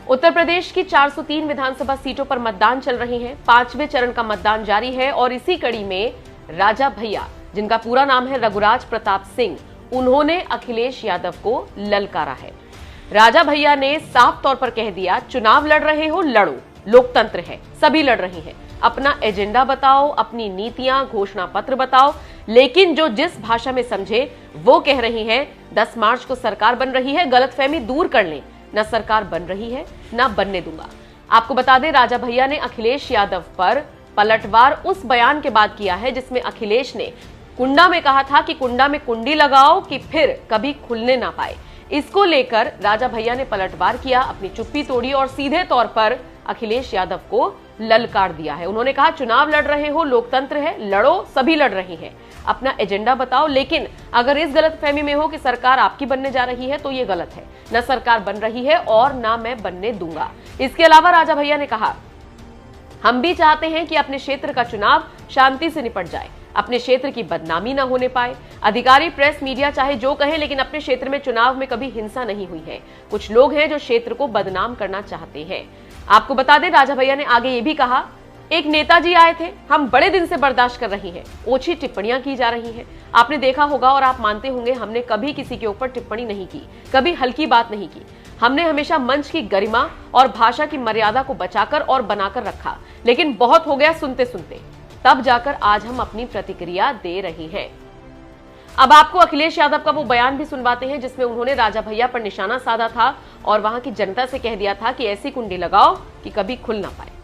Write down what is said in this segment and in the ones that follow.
उत्तर प्रदेश की 403 विधानसभा सीटों पर मतदान चल रही है। 5वें चरण का मतदान जारी है और इसी कड़ी में राजा भैया, जिनका पूरा नाम है रघुराज प्रताप सिंह, उन्होंने अखिलेश यादव को ललकारा है। राजा भैया ने साफ तौर पर कह दिया, चुनाव लड़ रहे हो लड़ो, लोकतंत्र है, सभी लड़ रही हैं, अपना एजेंडा बताओ, अपनी नीतियां, घोषणा पत्र बताओ, लेकिन जो जिस भाषा में समझे वो कह रही हैं 10 मार्च को सरकार बन रही है, गलतफहमी दूर कर लें, न सरकार बन रही है न बनने दूंगा। आपको बता दें, राजा भैया ने अखिलेश यादव पर पलटवार उस बयान के बाद किया है जिसमें अखिलेश ने कुंडा में कहा था कि कुंडा में कुंडी लगाओ कि फिर कभी खुलने ना पाए। इसको लेकर राजा भैया ने पलटवार किया, अपनी चुप्पी तोड़ी और सीधे तौर पर अखिलेश यादव को ललकार दिया है। उन्होंने कहा, चुनाव लड़ रहे हो, लोकतंत्र है, लड़ो, सभी लड़ रही हैं, अपना एजेंडा बताओ, लेकिन अगर इस गलतफहमी में हो कि सरकार आपकी बनने जा रही है तो ये गलत है। न सरकार बन रही है और ना मैं बनने दूंगा। इसके अलावा राजा भैया ने कहा, हम भी चाहते हैं कि अपने क्षेत्र का चुनाव शांति से निपट जाए, अपने क्षेत्र की बदनामी ना होने पाए। अधिकारी, प्रेस, मीडिया चाहे जो कहे, लेकिन अपने क्षेत्र में चुनाव में कभी हिंसा नहीं हुई है। कुछ लोग हैं जो क्षेत्र को बदनाम करना चाहते हैं। आपको बता दें, राजा भैया ने आगे ये भी कहा, एक नेताजी आए थे, हम बड़े दिन से बर्दाश्त कर रही हैं, ओछी टिप्पणियां की जा रही हैं। आपने देखा होगा और आप मानते होंगे, हमने कभी किसी के ऊपर टिप्पणी नहीं की, कभी हल्की बात नहीं की। हमने हमेशा मंच की गरिमा और भाषा की मर्यादा को बचाकर और बनाकर रखा, लेकिन बहुत हो गया सुनते सुनते, तब जाकर आज हम अपनी प्रतिक्रिया दे रहे हैं। अब आपको अखिलेश यादव का वो बयान भी सुनवाते हैं जिसमें उन्होंने राजा भैया पर निशाना साधा था और वहां की जनता से कह दिया था कि ऐसी कुंडी लगाओ कि कभी खुल ना पाए।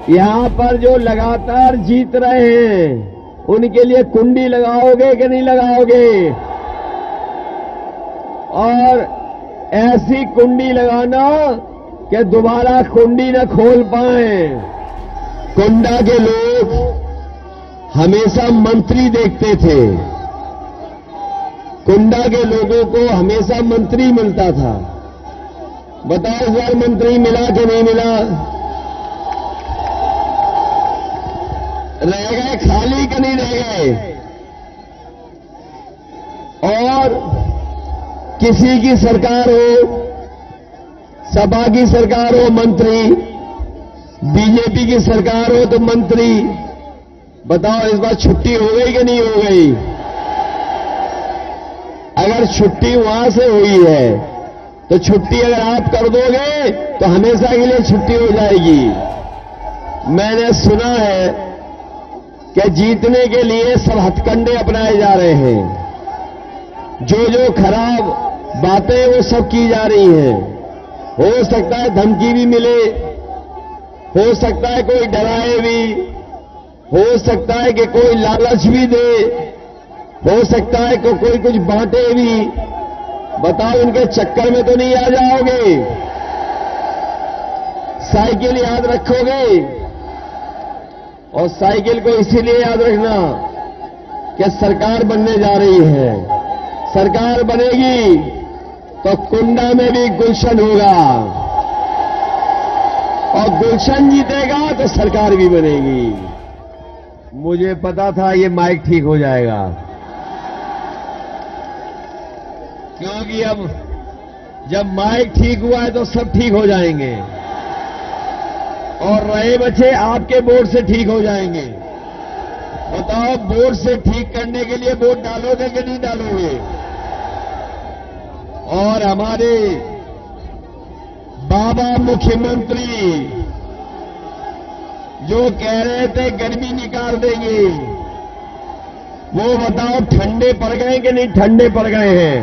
यहाँ पर जो लगातार जीत रहे हैं उनके लिए कुंडी लगाओगे कि नहीं लगाओगे? और ऐसी कुंडी लगाना कि दोबारा कुंडी न खोल पाए। कुंडा के लोग हमेशा मंत्री देखते थे, कुंडा के लोगों को हमेशा मंत्री मिलता था। बताओ इस बार मंत्री मिला कि नहीं मिला? रह गए खाली कि नहीं रह गए? और किसी की सरकार हो, सपा की सरकार हो मंत्री, बीजेपी की सरकार हो तो मंत्री। बताओ इस बार छुट्टी हो गई कि नहीं हो गई? अगर छुट्टी वहां से हुई है तो छुट्टी अगर आप कर दोगे तो हमेशा के लिए छुट्टी हो जाएगी। मैंने सुना है कि जीतने के लिए सब हथकंडे अपनाए जा रहे हैं, जो जो खराब बातें वो सब की जा रही हैं। हो सकता है धमकी भी मिले, हो सकता है कोई डराए भी, हो सकता है कि कोई लालच भी दे, हो सकता है कि कोई कुछ बांटे भी। बताओ उनके चक्कर में तो नहीं आ जाओगे? साइकिल याद रखोगे? और साइकिल को इसीलिए याद रखना कि सरकार बनने जा रही है। सरकार बनेगी तो कुंडा में भी गुलशन होगा और गुलशन जीतेगा तो सरकार भी बनेगी। मुझे पता था ये माइक ठीक हो जाएगा, क्योंकि अब जब माइक ठीक हुआ है तो सब ठीक हो जाएंगे और रहे बच्चे आपके वोट से ठीक हो जाएंगे। बताओ वोट से ठीक करने के लिए वोट डालोगे कि नहीं डालोगे? और हमारे बाबा मुख्यमंत्री जो कह रहे थे गर्मी निकाल देंगे, वो बताओ ठंडे पड़ गए कि नहीं ठंडे पड़ गए हैं?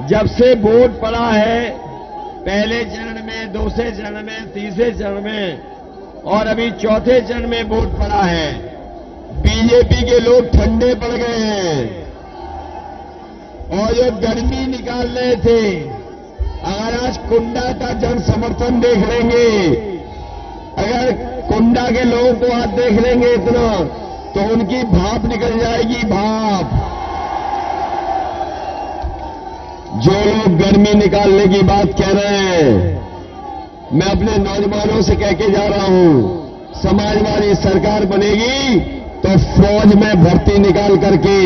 जब से वोट पड़ा है, पहले चरण में, दूसरे चरण में, तीसरे चरण में और अभी चौथे चरण में वोट पड़ा है, बीजेपी के लोग ठंडे पड़ गए हैं। और जो गर्मी निकाल रहे थे, अगर आज कुंडा का जन समर्थन देख लेंगे, अगर कुंडा के लोगों को आज देख लेंगे इतना, तो उनकी भाप निकल जाएगी, भाप। जो लोग गर्मी निकालने की बात कह रहे हैं, मैं अपने नौजवानों से कह के जा रहा हूं, समाजवादी सरकार बनेगी तो फौज में भर्ती निकाल करके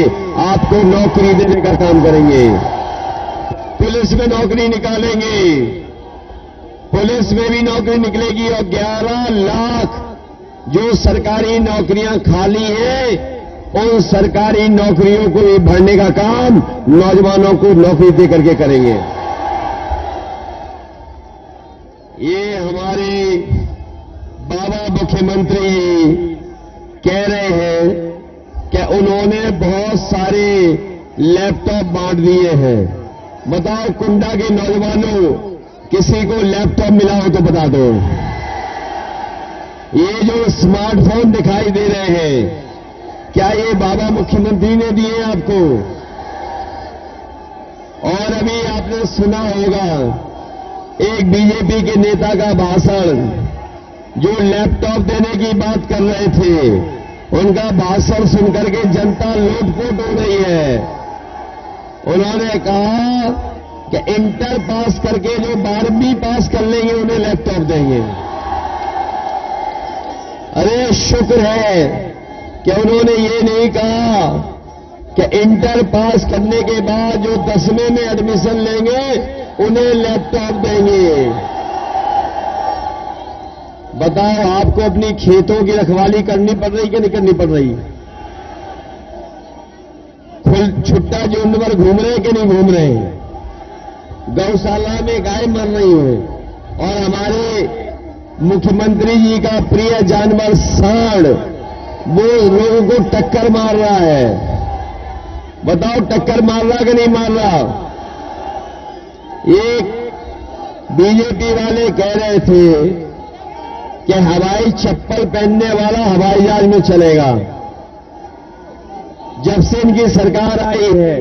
आपको नौकरी देने का काम करेंगे, पुलिस में नौकरी निकालेंगे, पुलिस में भी नौकरी निकलेगी और 11 लाख जो सरकारी नौकरियां खाली हैं उन सरकारी नौकरियों को भी भरने का काम नौजवानों को नौकरी दे करके करेंगे। ये हमारे बाबा मुख्यमंत्री कह रहे हैं कि उन्होंने बहुत सारे लैपटॉप बांट दिए हैं। बताओ कुंडा के नौजवानों, किसी को लैपटॉप मिला हो तो बता दो। ये जो स्मार्टफोन दिखाई दे रहे हैं, क्या ये बाबा मुख्यमंत्री ने दिए आपको? और अभी आपने सुना होगा एक बीजेपी के नेता का भाषण, जो लैपटॉप देने की बात कर रहे थे, उनका भाषण सुनकर के जनता लोटपोट हो रही है। उन्होंने कहा कि इंटर पास करके जो 12वीं पास कर लेंगे उन्हें लैपटॉप देंगे। अरे शुक्र है कि उन्होंने ये नहीं कहा कि इंटर पास करने के बाद जो 10वीं में एडमिशन लेंगे उन्हें लैपटॉप देंगे। बताओ, आपको अपनी खेतों की रखवाली करनी पड़ रही कि नहीं करनी पड़ रही? छुट्टा झुंड पर घूम रहे कि नहीं घूम रहे? गौशाला में गाय मर रही हो और हमारे मुख्यमंत्री जी का प्रिय जानवर सांड वो लोगों को टक्कर मार रहा है। बताओ, टक्कर मार रहा कि नहीं मार रहा? एक बीजेपी वाले कह रहे थे कि हवाई चप्पल पहनने वाला हवाई जहाज में चलेगा। जब से इनकी सरकार आई है,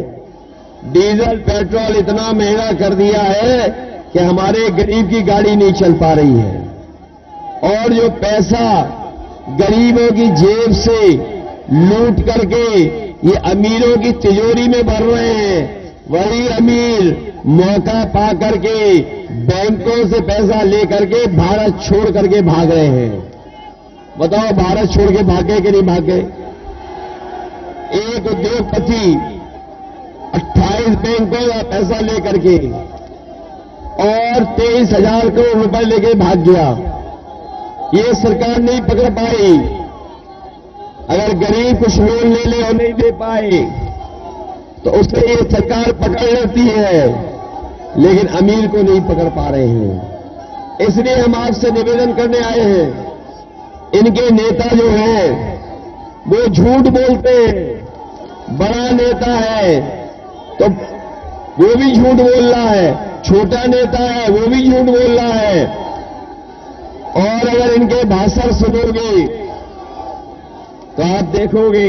डीजल पेट्रोल इतना महंगा कर दिया है कि हमारे गरीब की गाड़ी नहीं चल पा रही है। और जो पैसा गरीबों की जेब से लूट करके ये अमीरों की तिजोरी में भर रहे हैं, वही अमीर मौका पा करके बैंकों से पैसा लेकर के भारत छोड़ करके भाग रहे हैं। बताओ, भारत छोड़ के भागे कि नहीं भागे? एक उद्योगपति 28 बैंकों का पैसा लेकर के और 23,000 करोड़ रुपए लेके भाग गया। ये सरकार नहीं पकड़ पाई। अगर गरीब कुछ लोन ले ले और नहीं दे पाए तो उसे ये सरकार पकड़ लेती है, लेकिन अमीर को नहीं पकड़ पा रहे हैं। इसलिए हम आपसे निवेदन करने आए हैं, इनके नेता जो हैं वो झूठ बोलते हैं। बड़ा नेता है तो वो भी झूठ बोल रहा है, छोटा नेता है वो भी झूठ बोल रहा है। और अगर इनके भाषण सुनोगे तो आप देखोगे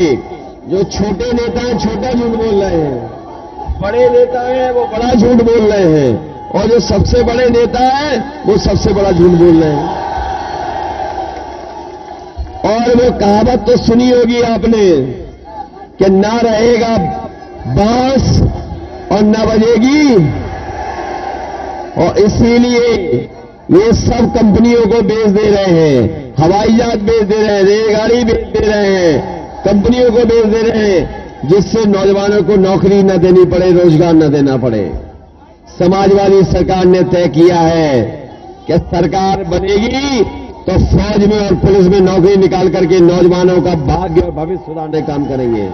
जो छोटे नेता हैं छोटा झूठ बोल रहे हैं, बड़े नेता हैं वो बड़ा झूठ बोल रहे हैं, और जो सबसे बड़े नेता हैं वो सबसे बड़ा झूठ बोल रहे हैं। और वो कहावत तो सुनी होगी आपने कि ना रहेगा बांस और न बजेगी, और इसीलिए ये सब कंपनियों को बेच दे रहे हैं, हवाई जहाज बेच दे रहे हैं, रेलगाड़ी बेच दे रहे हैं, कंपनियों को बेच दे रहे हैं, जिससे नौजवानों को नौकरी न देनी पड़े, रोजगार न देना पड़े। समाजवादी सरकार ने तय किया है कि सरकार बनेगी तो फौज में और पुलिस में नौकरी निकाल करके नौजवानों का भाग्य और भविष्य सुधारने का काम करेंगे।